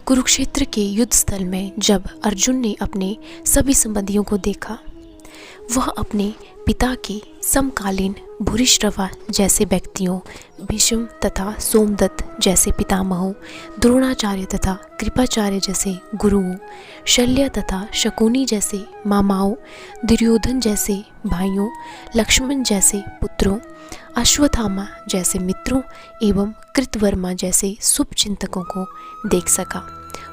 कुरुक्षेत्र के युद्ध स्थल में जब अर्जुन ने अपने सभी संबंधियों को देखा, वह अपने पिता के समकालीन भूरिश्रवा जैसे व्यक्तियों, भीष्म तथा सोमदत्त जैसे पितामहों, द्रोणाचार्य तथा कृपाचार्य जैसे गुरुओं, शल्य तथा शकुनी जैसे मामाओं, दुर्योधन जैसे भाइयों, लक्ष्मण जैसे पुत्रों, अश्वत्थामा जैसे मित्रों एवं कृतवर्मा जैसे शुभचिंतकों को देख सका।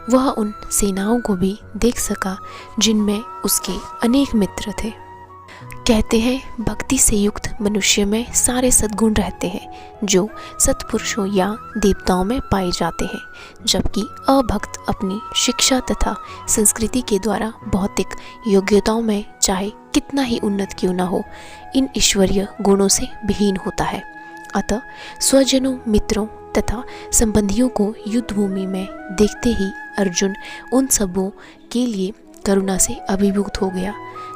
वह उन सेनाओं को भी देख सका जिनमें उसके अनेक मित्र थे। कहते हैं भक्ति से युक्त मनुष्य में सारे सद्गुण रहते हैं जो सत्पुरुषों या देवताओं में पाए जाते हैं, जबकि अभक्त अपनी शिक्षा तथा संस्कृति के द्वारा भौतिक योग्यताओं में चाहे कितना ही उन्नत क्यों न हो, इन ईश्वरीय गुणों से विहीन होता है। अतः स्वजनों, मित्रों तथा संबंधियों को युद्ध भूमि में देखते ही अर्जुन उन सबों के लिए करुणा से अभिभूत हो गया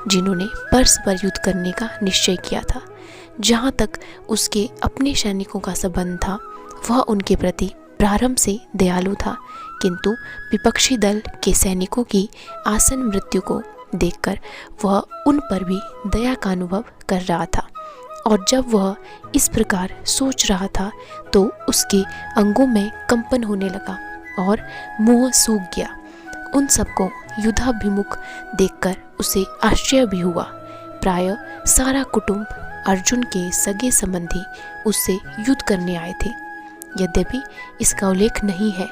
जिन्होंने परस्पर युद्ध करने का निश्चय किया था। जहाँ तक उसके अपने सैनिकों का संबंध था, वह उनके प्रति प्रारंभ से दयालु था, किंतु विपक्षी दल के सैनिकों की आसन मृत्यु को देखकर वह उन पर भी दया का अनुभव कर रहा था। और जब वह इस प्रकार सोच रहा था तो उसके अंगों में कंपन होने लगा और मुंह सूख गया। उन सबको युद्धाभिमुख देखकर उसे आश्चर्य भी हुआ। प्राय सारा कुटुंब, अर्जुन के सगे संबंधी उससे युद्ध करने आए थे। यद्यपि इसका उल्लेख नहीं है,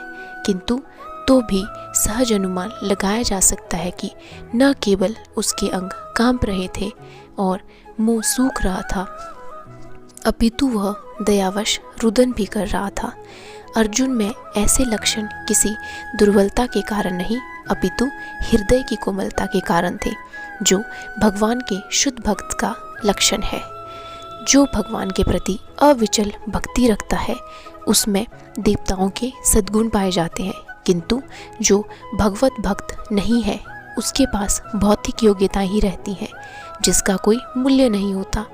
किंतु तो भी सहज अनुमान लगाया जा सकता है कि न केवल उसके अंग कांप रहे थे और मुंह सूख रहा था, अपितु वह दयावश रुदन भी कर रहा था। अर्जुन में ऐसे लक्षण किसी दुर्बलता के कारण नहीं, अपितु हृदय की कोमलता के कारण थे, जो भगवान के शुद्ध भक्त का लक्षण है। जो भगवान के प्रति अविचल भक्ति रखता है, उसमें देवताओं के सद्गुण पाए जाते हैं, किंतु जो भगवत भक्त नहीं है, उसके पास भौतिक योग्यता ही रहती है जिसका कोई मूल्य नहीं होता।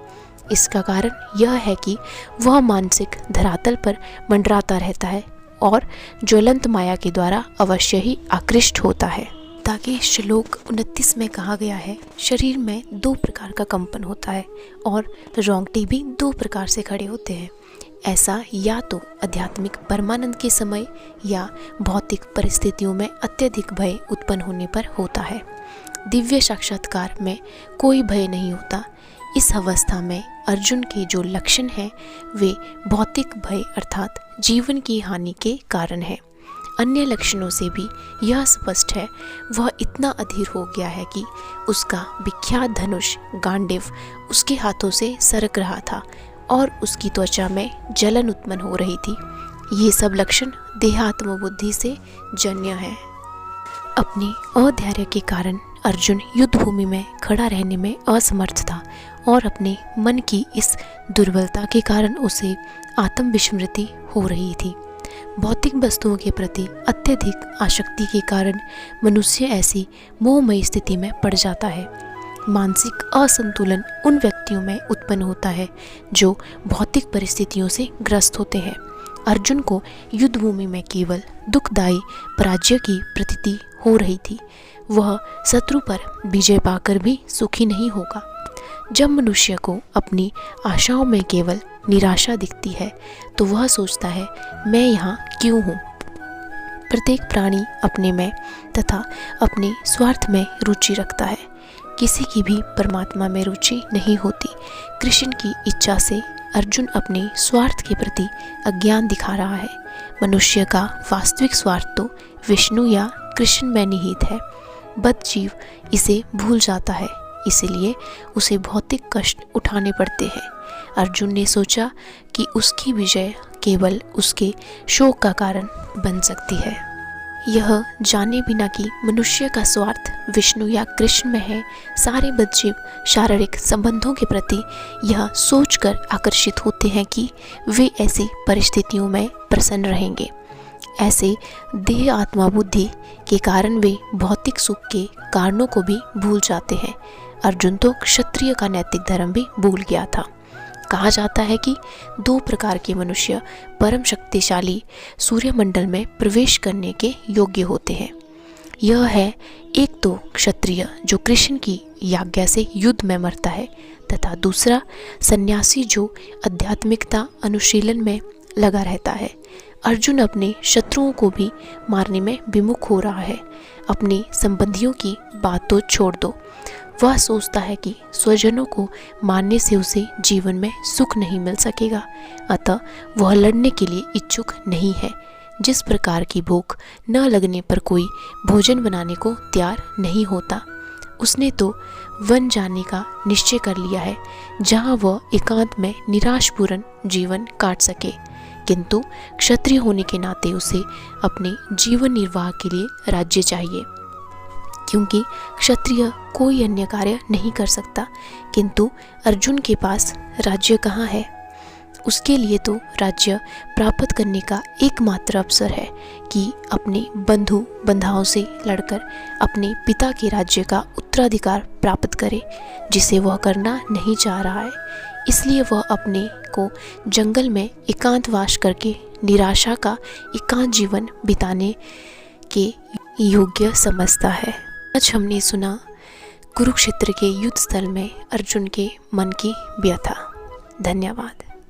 इसका कारण यह है कि वह मानसिक धरातल पर मंडराता रहता है और ज्वलंत माया के द्वारा अवश्य ही आकृष्ट होता है। ताकि श्लोक 29 में कहा गया है, शरीर में 2 प्रकार का कंपन होता है और रोंगटे भी 2 प्रकार से खड़े होते हैं। ऐसा या तो आध्यात्मिक परमानंद के समय या भौतिक परिस्थितियों में अत्यधिक भय उत्पन्न होने पर होता है। दिव्य साक्षात्कार में कोई भय नहीं होता। इस अवस्था में अर्जुन के जो लक्षण हैं वे भौतिक भय अर्थात जीवन की हानि के कारण है। अन्य लक्षणों से भी यह स्पष्ट है, वह इतना अधीर हो गया है कि उसका विख्यात धनुष गांडीव उसके हाथों से सरक रहा था और उसकी त्वचा में जलन उत्पन्न हो रही थी। ये सब लक्षण देहात्म बुद्धि से जन्य है। अपने अधैर्य के कारण अर्जुन युद्ध भूमि में खड़ा रहने में असमर्थ था और अपने मन की इस दुर्बलता के कारण उसे आत्मविस्मृति हो रही थी। भौतिक वस्तुओं के प्रति अत्यधिक आसक्ति के कारण मनुष्य ऐसी मोहमयी स्थिति में पड़ जाता है। मानसिक असंतुलन उन व्यक्तियों में उत्पन्न होता है जो भौतिक परिस्थितियों से ग्रस्त होते हैं। अर्जुन को युद्ध भूमि में केवल दुखदायी पराजय की प्रतीति हो रही थी। वह शत्रु पर विजय पाकर भी सुखी नहीं होगा। जब मनुष्य को अपनी आशाओं में केवल निराशा दिखती है तो वह सोचता है, मैं यहाँ क्यों हूँ। प्रत्येक प्राणी अपने में तथा अपने स्वार्थ में रुचि रखता है। किसी की भी परमात्मा में रुचि नहीं होती। कृष्ण की इच्छा से अर्जुन अपने स्वार्थ के प्रति अज्ञान दिखा रहा है। मनुष्य का वास्तविक स्वार्थ तो विष्णु या कृष्ण में निहित है। बद्धजीव इसे भूल जाता है, इसलिए उसे भौतिक कष्ट उठाने पड़ते हैं। अर्जुन ने सोचा कि उसकी विजय केवल उसके शोक का कारण बन सकती है। यह जाने बिना कि मनुष्य का स्वार्थ विष्णु या कृष्ण में है, सारे बद्धजीव शारीरिक संबंधों के प्रति यह सोचकर आकर्षित होते हैं कि वे ऐसी परिस्थितियों में प्रसन्न रहेंगे। ऐसे देह आत्मा बुद्धि के कारण वे भौतिक सुख के कारणों को भी भूल जाते हैं। अर्जुन तो क्षत्रिय का नैतिक धर्म भी भूल गया था। कहा जाता है कि 2 प्रकार के मनुष्य परम शक्तिशाली सूर्यमंडल में प्रवेश करने के योग्य होते हैं। यह है एक तो क्षत्रिय जो कृष्ण की आज्ञा से युद्ध में मरता है, तथा दूसरा सन्यासी जो आध्यात्मिकता अनुशीलन में लगा रहता है। अर्जुन अपने शत्रुओं को भी मारने में विमुख हो रहा है। अपने संबंधियों की बात तो छोड़ दो, वह सोचता है कि स्वजनों को मारने से उसे जीवन में सुख नहीं मिल सकेगा, अतः वह लड़ने के लिए इच्छुक नहीं है। जिस प्रकार की भूख न लगने पर कोई भोजन बनाने को तैयार नहीं होता, उसने तो वन जाने का निश्चय कर लिया है जहाँ वह एकांत में निराशपूर्ण जीवन काट सके। किंतु क्षत्रिय होने के नाते उसे अपने जीवन निर्वाह के लिए राज्य चाहिए, क्योंकि क्षत्रिय कोई अन्य कार्य नहीं कर सकता। किंतु अर्जुन के पास राज्य कहाँ है? उसके लिए तो राज्य प्राप्त करने का एकमात्र अवसर है कि अपने बंधु बंधाओं से लड़कर अपने पिता के राज्य का उत्तराधिकार प्राप्त करे, जिसे वह करना नहीं चाह रहा है। इसलिए वह अपने को जंगल में एकांतवास करके निराशा का एकांत जीवन बिताने के योग्य समझता है। आज हमने सुना कुरुक्षेत्र के युद्ध स्थल में अर्जुन के मन की व्यथा। धन्यवाद।